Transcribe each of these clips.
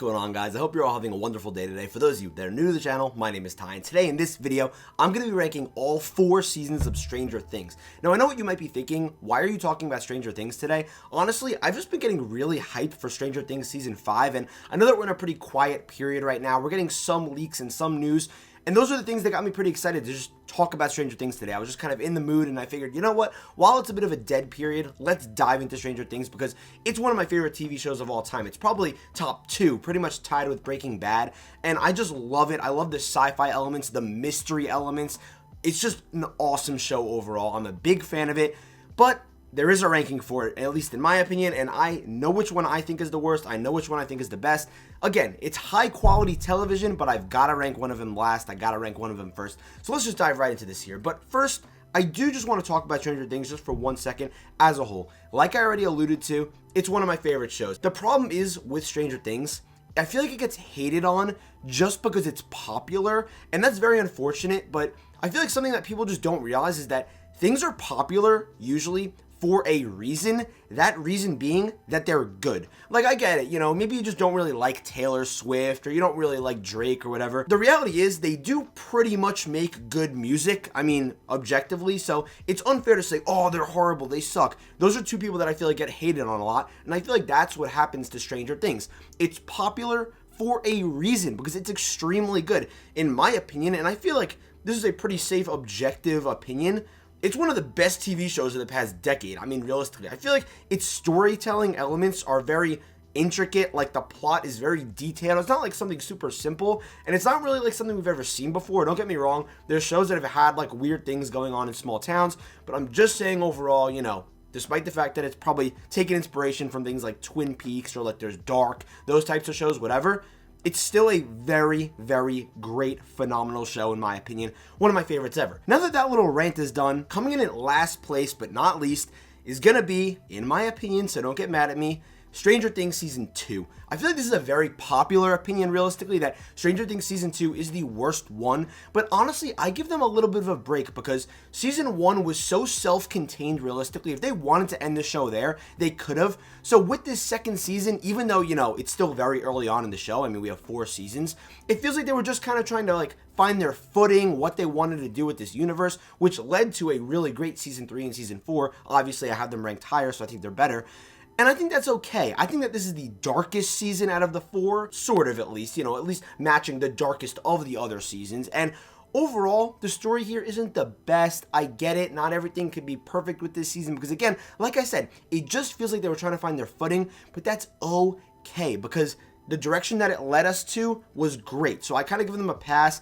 going on, guys? I hope you're all having a wonderful day today. For those of you that are new to the channel, my name is Ty, and today in this video, I'm going to be ranking all 4 seasons of Stranger Things. Now, I know what you might be thinking. Why are you talking about Stranger Things today? Honestly, I've just been getting really hyped for Stranger Things Season 5, and I know that we're in a pretty quiet period right now. We're getting some leaks and some news, and those are the things that got me pretty excited to just talk about Stranger Things today. I was just kind of in the mood, and I figured, you know what? While it's a bit of a dead period, let's dive into Stranger Things because it's one of my favorite TV shows of all time. It's probably top 2, pretty much tied with Breaking Bad, and I just love it. I love the sci-fi elements, the mystery elements. It's just an awesome show overall. I'm a big fan of it, but there is a ranking for it, at least in my opinion, and I know which one I think is the worst. I know which one I think is the best. Again, it's high quality television, but I've got to rank one of them last. I got to rank one of them first. So let's just dive right into this here. But first, I do just want to talk about Stranger Things just for 1 second as a whole. Like I already alluded to, it's one of my favorite shows. The problem is with Stranger Things, I feel like it gets hated on just because it's popular, and that's very unfortunate, but I feel like something that people just don't realize is that things are popular usually for a reason, that reason being that they're good. Like, I get it, you know, maybe you just don't really like Taylor Swift or you don't really like Drake or whatever. The reality is they do pretty much make good music, I mean, objectively, so it's unfair to say, oh, they're horrible, they suck. Those are 2 people that I feel like get hated on a lot, and I feel like that's what happens to Stranger Things. It's popular for a reason because it's extremely good, in my opinion, and I feel like this is a pretty safe, objective opinion. It's one of the best TV shows of the past decade. I mean, realistically, I feel like its storytelling elements are very intricate. Like, the plot is very detailed. It's not like something super simple, and it's not really like something we've ever seen before. Don't get me wrong. There's shows that have had like weird things going on in small towns, but I'm just saying overall, you know, despite the fact that it's probably taken inspiration from things like Twin Peaks or like there's Dark, those types of shows, whatever, it's still a very, very great, phenomenal show, in my opinion. One of my favorites ever. Now that that little rant is done, coming in at last place, but not least, is gonna be, in my opinion, so don't get mad at me, Stranger Things Season 2. I feel like this is a very popular opinion, realistically, that Stranger Things Season 2 is the worst one, but honestly, I give them a little bit of a break because Season 1 was so self-contained, realistically. If they wanted to end the show there, they could have. So with this second season, even though, you know, it's still very early on in the show, I mean, we have 4 seasons, it feels like they were just kind of trying to, like, find their footing, what they wanted to do with this universe, which led to a really great Season 3 and Season 4. Obviously, I have them ranked higher, so I think they're better. And I think that's okay. I think that this is the darkest season out of the 4, sort of at least, you know, at least matching the darkest of the other seasons. And overall, the story here isn't the best. I get it. Not everything could be perfect with this season because, again, like I said, it just feels like they were trying to find their footing, but that's okay because the direction that it led us to was great. So I kind of give them a pass.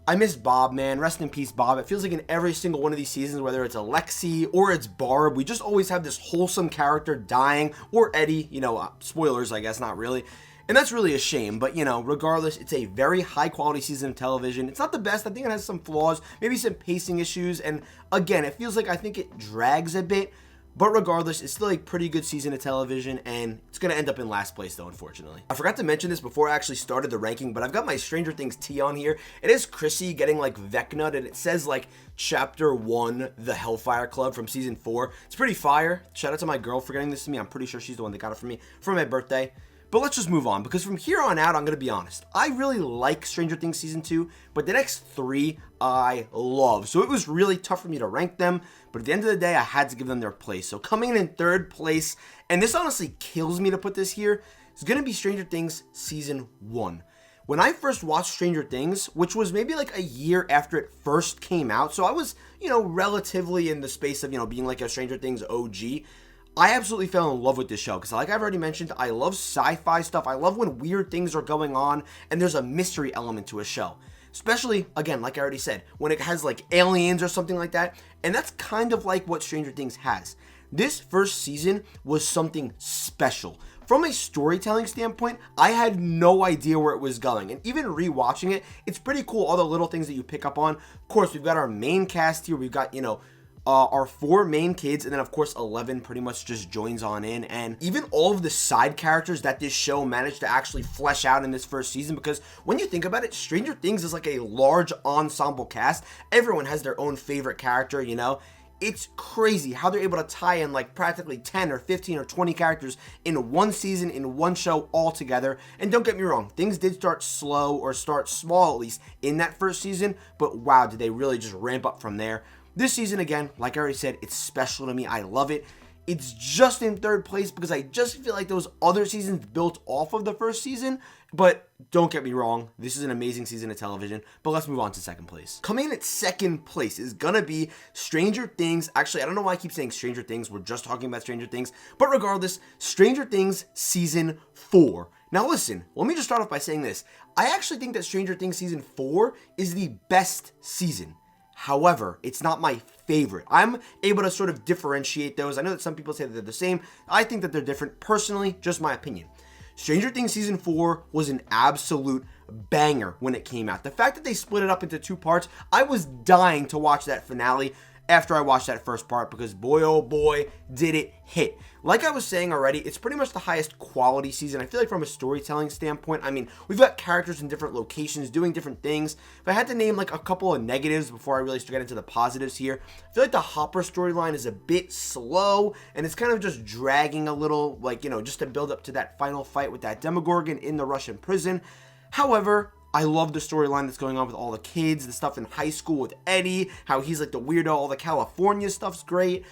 I miss Bob, man. Rest in peace, Bob. It feels like in every single one of these seasons, whether it's Alexei or it's Barb, we just always have this wholesome character dying, or Eddie, you know, spoilers, I guess, not really. And that's really a shame, but, you know, regardless, it's a very high-quality season of television. It's not the best. I think it has some flaws, maybe some pacing issues, and, again, it feels like I think it drags a bit. But regardless, it's still a pretty good season of television, and it's going to end up in last place, though, unfortunately. I forgot to mention this before I actually started the ranking, but I've got my Stranger Things tee on here. It is Chrissy getting, like, Vecna, and it says, like, Chapter 1, The Hellfire Club from Season 4. It's pretty fire. Shout out to my girl for getting this to me. I'm pretty sure she's the one that got it for me for my birthday. But let's just move on, because from here on out, I'm going to be honest. I really like Stranger Things Season 2, but the next 3 I love. So it was really tough for me to rank them, but at the end of the day, I had to give them their place. So coming in 3rd place, and this honestly kills me to put this here, is going to be Stranger Things Season 1. When I first watched Stranger Things, which was maybe like a year after it first came out, so I was, you know, relatively in the space of, you know, being like a Stranger Things OG, I absolutely fell in love with this show because, like I've already mentioned, I love sci-fi stuff. I love when weird things are going on and there's a mystery element to a show. Especially, again, like I already said, when it has like aliens or something like that. And that's kind of like what Stranger Things has. This first season was something special. From a storytelling standpoint, I had no idea where it was going. And even rewatching it, it's pretty cool, all the little things that you pick up on. Of course, we've got our main cast here. We've got, you know, our 4 main kids, and then of course 11 pretty much just joins on in, and even all of the side characters that this show managed to actually flesh out in this first season, because when you think about it, Stranger Things is like a large ensemble cast. Everyone has their own favorite character, you know. It's crazy how they're able to tie in like practically 10 or 15 or 20 characters in one season, in one show all together. And don't get me wrong, things did start slow, or start small at least, in that first season, but wow, did they really just ramp up from there. This season, again, like I already said, it's special to me. I love it. It's just in third place because I just feel like those other seasons built off of the first season. But don't get me wrong, this is an amazing season of television. But let's move on to second place. Coming in at second place is gonna be Stranger Things. Actually, I don't know why I keep saying Stranger Things. We're just talking about Stranger Things. But regardless, Stranger Things Season 4. Now listen, let me just start off by saying this. I actually think that Stranger Things Season 4 is the best season. However, it's not my favorite. I'm able to sort of differentiate those. I know that some people say that they're the same. I think that they're different. Personally, just my opinion. Stranger Things Season 4 was an absolute banger when it came out. The fact that they split it up into 2 parts, I was dying to watch that finale after I watched that first part, because boy oh boy did it hit. Like I was saying already, it's pretty much the highest quality season. I feel like from a storytelling standpoint, I mean, we've got characters in different locations doing different things. If I had to name like a couple of negatives before I really start getting into the positives here, I feel like the Hopper storyline is a bit slow, and it's kind of just dragging a little, like, you know, just to build up to that final fight with that Demogorgon in the Russian prison. However, I love the storyline that's going on with all the kids, the stuff in high school with Eddie, how he's like the weirdo, all the California stuff's great.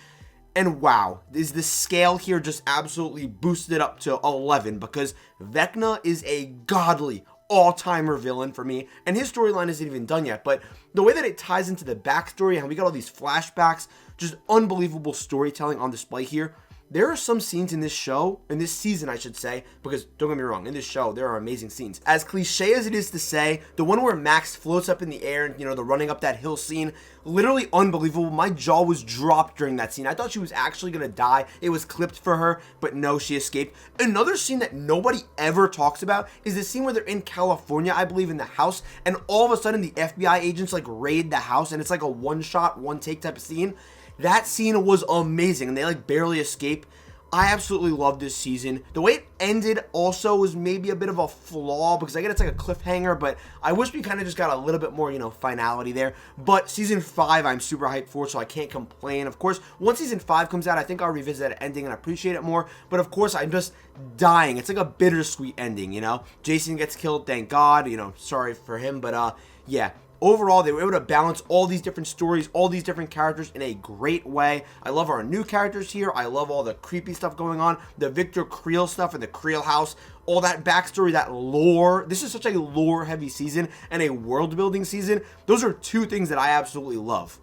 And wow, is the scale here just absolutely boosted up to 11, because Vecna is a godly all-timer villain for me, and his storyline isn't even done yet, but the way that it ties into the backstory and how we got all these flashbacks, just unbelievable storytelling on display here. There are some scenes in this show, in this season I should say, because don't get me wrong, in this show there are amazing scenes. As cliche as it is to say, the one where Max floats up in the air and, you know, the running up that hill scene, literally unbelievable. My jaw was dropped during that scene. I thought she was actually gonna die. It was clipped for her, but no, she escaped. Another scene that nobody ever talks about is the scene where they're in California, I believe, in the house, and all of a sudden the FBI agents like raid the house, and it's like a one-shot, one-take type of scene. That scene was amazing, and they like barely escape. I absolutely love this season. The way it ended also was maybe a bit of a flaw, because I get it's like a cliffhanger, but I wish we kind of just got a little bit more, you know, finality there. But season 5, I'm super hyped for, so I can't complain. Of course, once season 5 comes out, I think I'll revisit that ending and appreciate it more. But of course, I'm just dying. It's like a bittersweet ending, you know? Jason gets killed, thank God. You know, sorry for him, but yeah. Overall, they were able to balance all these different stories, all these different characters in a great way. I love our new characters here. I love all the creepy stuff going on, the Victor Creel stuff in the Creel house, all that backstory, that lore. This is such a lore-heavy season and a world-building season. Those are 2 things that I absolutely love.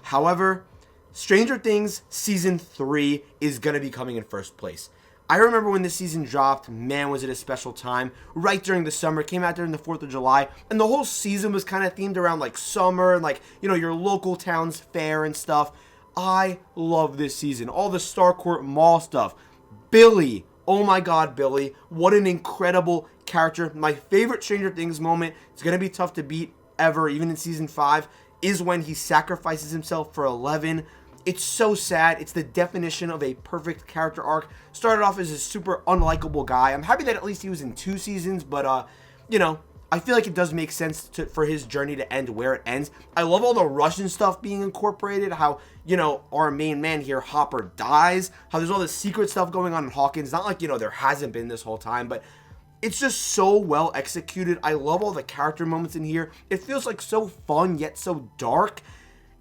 However, Stranger Things Season 3 is going to be coming in first place. I remember when this season dropped, man, was it a special time. Right during the summer, it came out during the 4th of July, and the whole season was kind of themed around like summer and like, you know, your local town's fair and stuff. I love this season. All the Starcourt Mall stuff. Billy, oh my God, Billy, what an incredible character. My favorite Stranger Things moment, it's going to be tough to beat ever, even in season 5, is when he sacrifices himself for Eleven. It's so sad. It's the definition of a perfect character arc. Started off as a super unlikable guy. I'm happy that at least he was in 2 seasons, but, you know, I feel like it does make sense for his journey to end where it ends. I love all the Russian stuff being incorporated, how, you know, our main man here, Hopper, dies, how there's all this secret stuff going on in Hawkins. Not like, you know, there hasn't been this whole time, but it's just so well executed. I love all the character moments in here. It feels like so fun, yet so dark.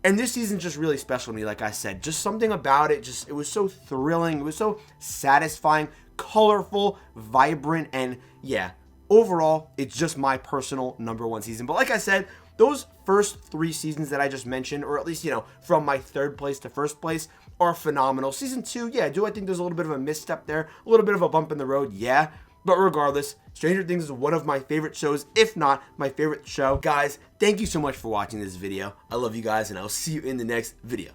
And this season's just really special to me, like I said. Just something about it, it was so thrilling. It was so satisfying, colorful, vibrant, and yeah, overall, it's just my personal #1 season. But like I said, those first 3 seasons that I just mentioned, or at least, you know, from my 3rd place to 1st place, are phenomenal. Season 2, yeah, do I think there's a little bit of a misstep there? A little bit of a bump in the road, yeah. But regardless, Stranger Things is one of my favorite shows, if not my favorite show. Guys, thank you so much for watching this video. I love you guys, and I'll see you in the next video.